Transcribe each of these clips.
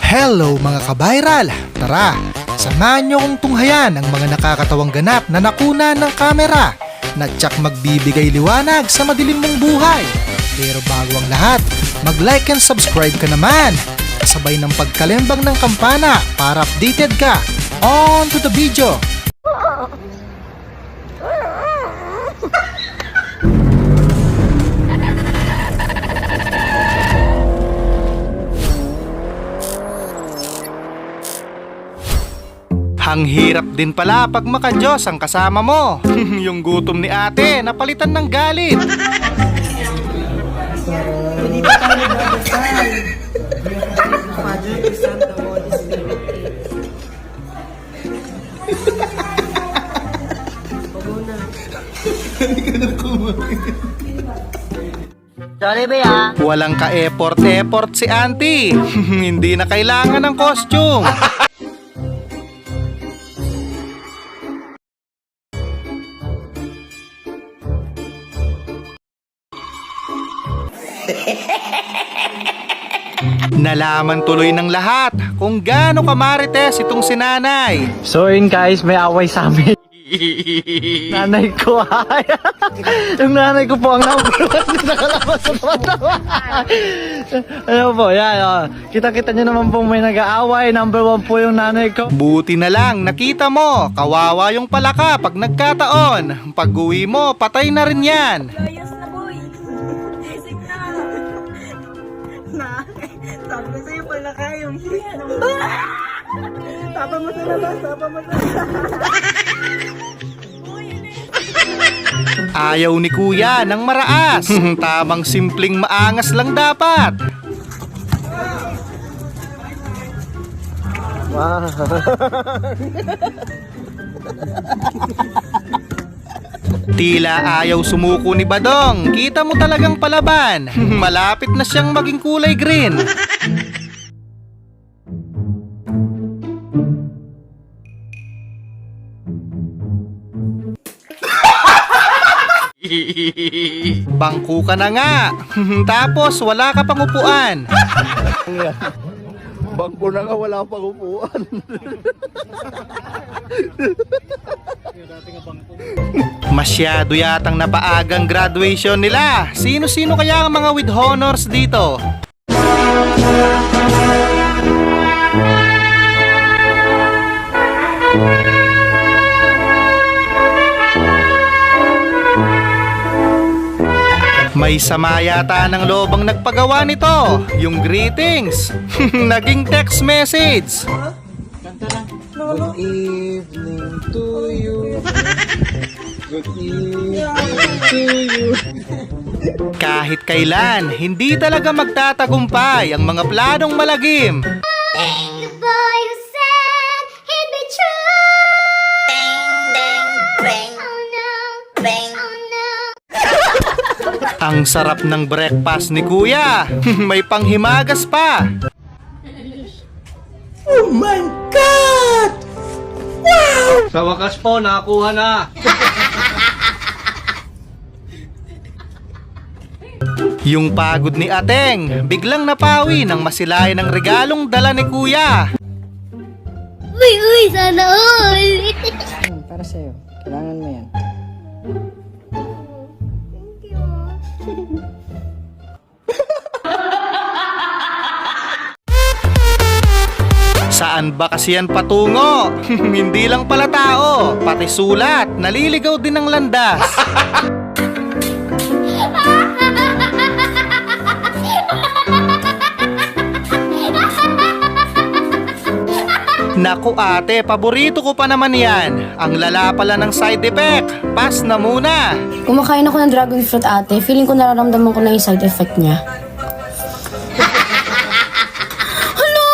Hello mga ka-viral! Tara, samahan nyo kong tunghayan ang mga nakakatawang ganap na nakuna ng kamera na tsak magbibigay liwanag sa madilim mong buhay. Pero bago ang lahat, mag-like and subscribe ka naman. Kasabay ng pagkalembang ng kampana para updated ka. On to the video! Ang hirap din pala pag maka-Diyos ang kasama mo. Yung gutom ni ate, napalitan ng galit. Hindi pa tayo nagdadasal. Father, the Son, the Holy Spirit. Bago na. Hindi ka na kumain. Sorry ba ya? Walang ka-effort si auntie. Hindi na kailangan ng costume. Nalaman tuloy ng lahat kung gaano kamarites itong si nanay. So yun guys, may away sa amin. Nanay ko ay. Yung nanay ko po ang number 1 na nakalabas sa tawa-tawa. Ano po, yan. Oh. Kita-kita nyo naman po may nag-aaway. Number 1 po yung nanay ko. Buti na lang nakita mo, kawawa yung palaka pag nagkataon. Pag uwi mo, patay na rin yan. Ayos na boy. Gising na. Sabi ko sa'yo pala kayong tapa mo sa labas, tapa mo sa labas. Ayaw ni kuya ng maraas. Tamang simpleng maangas lang dapat. Wow. Tila ayaw sumuko ni Badong. Kita mo talagang palaban. Malapit na siyang maging kulay green. Bangko ka na nga. Tapos wala ka pang upuan. Bangko na nga, wala pang upuan. Masyado yatang napaagang graduation nila. Sino-sino kaya ang mga with honors dito? May sama yata ng loob ang nagpagawa nito. Yung greetings. Naging text message. Good evening to you. Good evening to you. Kahit kailan, hindi talaga magtatagumpay ang mga planong malagim. The boy who said he'd be true. Bang, oh no, bang, oh no. Ang sarap ng breakfast ni kuya. May panghimagas pa. Oh my God! Wow! Sa wakas po, nakakuha na. Yung pagod ni Ateng, biglang napawi nang masilayan ng regalong dala ni kuya. Uy, sana all. Para sa'yo. Kailangan mo yan. Thank you. Saan ba kasi yan patungo? Hindi lang pala tao, pati sulat, naliligaw din ng landas. Naku ate, paborito ko pa naman yan. Ang lala pala ng side effect. Pass na muna. Kumakain ako ng dragon fruit ate. Feeling ko nararamdaman ko na yung side effect niya. Ano?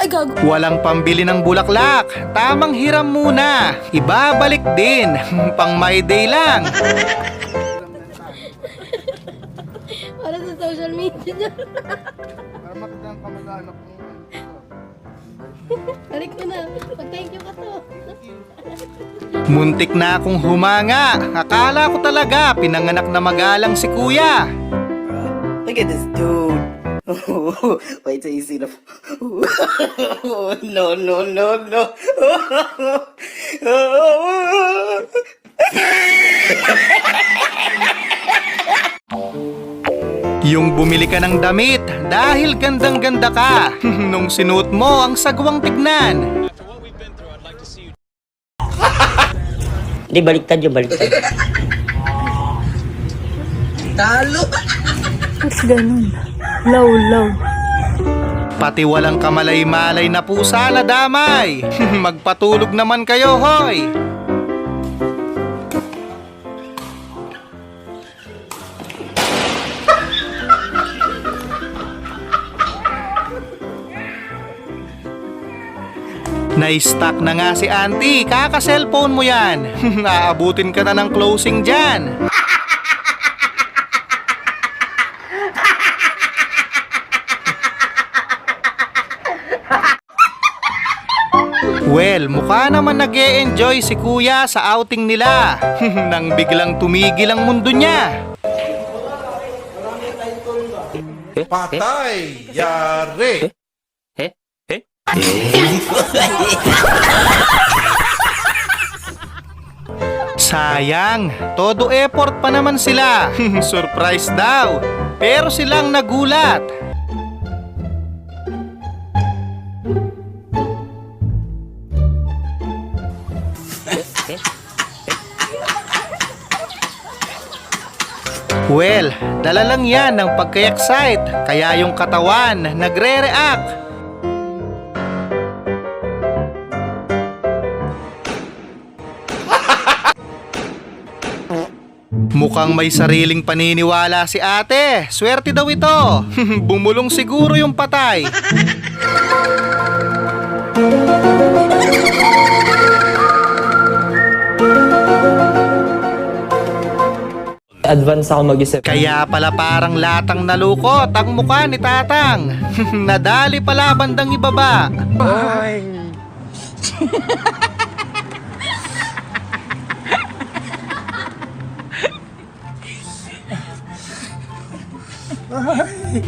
Ay gago. Walang pambili ng bulaklak. Tamang hiram muna. Ibabalik din. Pang my day lang. Para sa social media niya. Para makita ang kamag-anak mo. Balik mo na. Pag-thank you ka to. Muntik na akong humanga. Akala ko talaga pinanganak na magalang si kuya. Look at this dude. Wait till you see the. No, no, no, no. Yung bumili ka ng damit dahil gandang-ganda ka. Nung sinuot mo ang sagwang tignan. Hindi, baliktad yung baliktad. Talo. Pati walang kamalay-malay na pusa na damay. Magpatulog naman kayo, hoy! Na-stuck na nga si auntie, kaka-cellphone mo yan. Aabutin ka na ng closing dyan. Well, mukha naman nag-e-enjoy si kuya sa outing nila. Nang biglang tumigil ang mundo niya. Patay! Yari! Sayang, todo effort pa naman sila. Surprise daw. Pero silang nagulat. Well, dala lang yan ng pagka-excite, kaya yung katawan nagre-react. Mukhang may sariling paniniwala si ate. Swerte daw ito. Bumulong siguro yung patay. Advance ako mag-isip. Kaya pala parang latang nalukot ang mukha ni Tatang. Nadali pala bandang ibaba.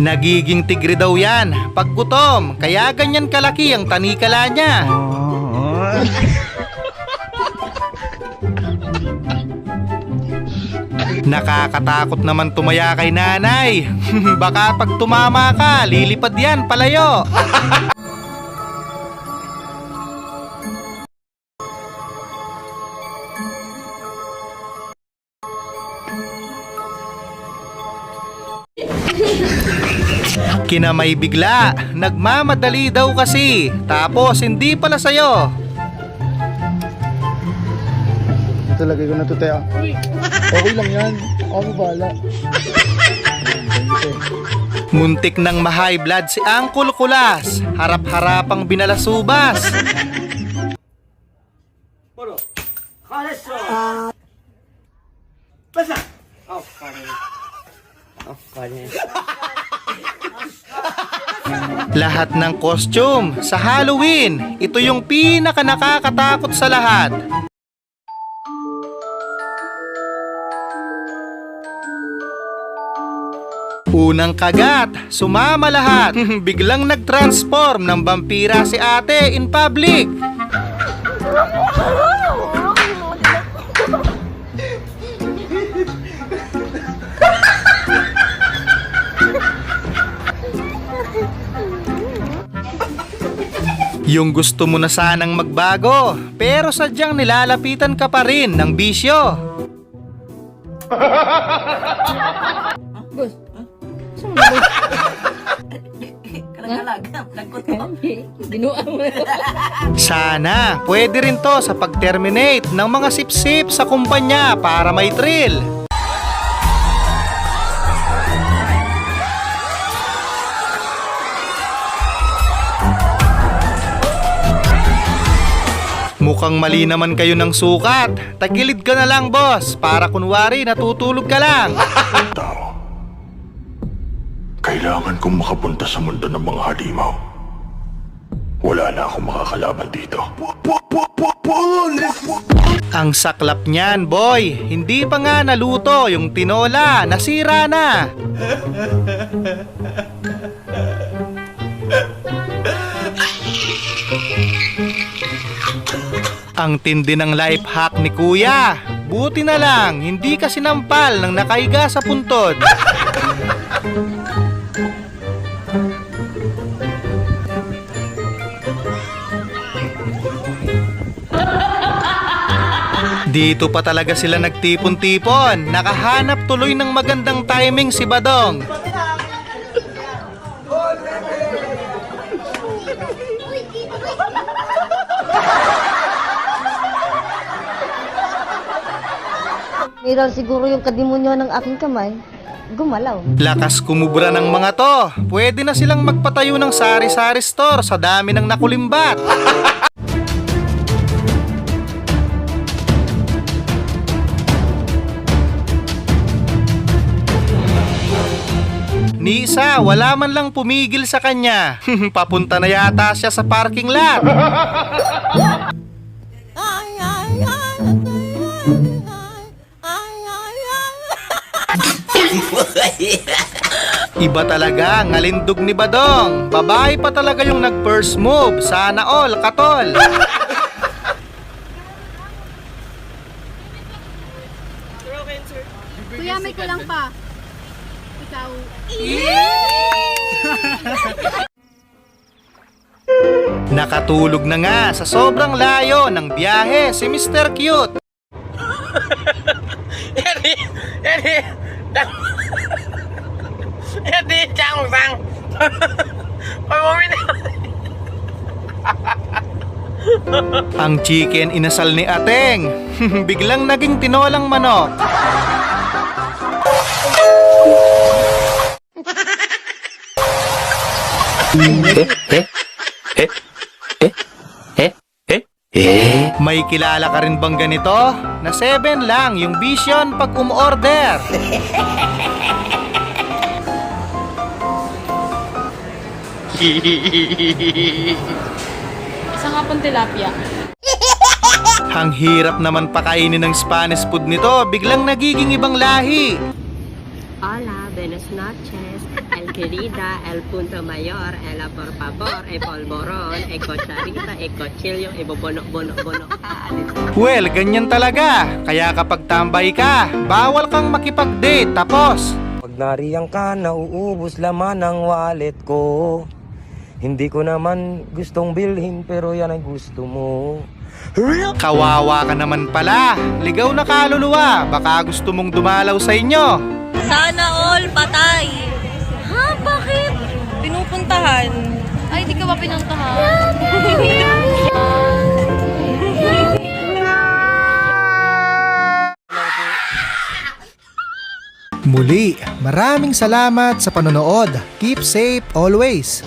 Nagiging tigre daw yan pag gutom, kaya ganyan kalaki ang tanikala niya. Nakakatakot naman tumaya kay nanay. Baka pag tumama ka, lilipad yan palayo. Kinamay bigla, nagmamadali daw kasi. Tapos hindi pala sayo. Ito lagay ko na to, Tea. Okay lang yan. Ako bala. Muntik nang ma-high blood si Uncle Kulas. Harap-harapang binalasubas. Lahat ng costume sa Halloween, ito yung pinaka nakakatakot sa lahat. Unang kagat, sumama lahat. Biglang nag-transform ng vampira si ate in public. Yung gusto mo na sanang magbago, pero sadyang nilalapitan ka pa rin ng bisyo. Sana pwede rin to sa pag-terminate ng mga sip-sip sa kumpanya para may thrill. Mukhang mali naman kayo ng sukat. Tagilid ka na lang, boss, para kunwari natutulog ka lang. Tao. Kailangan kong makapunta sa mundo ng mga halimaw. Wala na akong makakalaban dito. Ang saklap niyan, boy. Hindi pa nga naluto yung tinola. Nasira na. Ang tindi ng life hack ni Kuya. Buti na lang, hindi ka sinampal ng nakaiga sa puntod. Dito pa talaga sila nagtipon-tipon. Nakahanap tuloy ng magandang timing si Badong. Viral siguro yung kadimonyo ng aking kamay. Gumalaw. Lakas kumubra ng mga to. Pwede na silang magpatayo ng sari-sari store sa dami ng nakulimbat. Ni isa, wala man lang pumigil sa kanya. Papunta na yata siya sa parking lot. Iba talaga ang alindog ni Badong. Babae pa talaga yung nag-first move. Sana all, katol. Kuya, may kulang pa. Ikaw. Nakatulog na nga sa sobrang layo ng biyahe si Mr. Cute. Ang chicken inasal ni Ateng. Biglang naging tinolang manok. May kilala ka rin bang ganito? Na 7 lang yung vision pag umorder. Isa nga pong tilapia. Ang hirap naman pakainin ng Spanish food nito, biglang nagiging ibang lahi. Hola, buenas noches. El querida, el punto mayor, el por favor, el polvorón, el cucharita, el cuchillo, el bono-bono-bono. Well, ganyan talaga. Kaya kapag tambay ka, bawal kang makipag-date. Tapos, Pag nariyan ka, nauubos laman ng wallet ko. Hindi ko naman gustong bilhin, pero yan ay gusto mo. kawawa ka naman pala. Ligaw na kaluluwa. Baka gusto mong dumalaw sa inyo. Sana all patay. Ha? Bakit? Pinupuntahan. Ay, di ka ba pinuntahan? Muli, maraming salamat sa panonood. Keep safe always.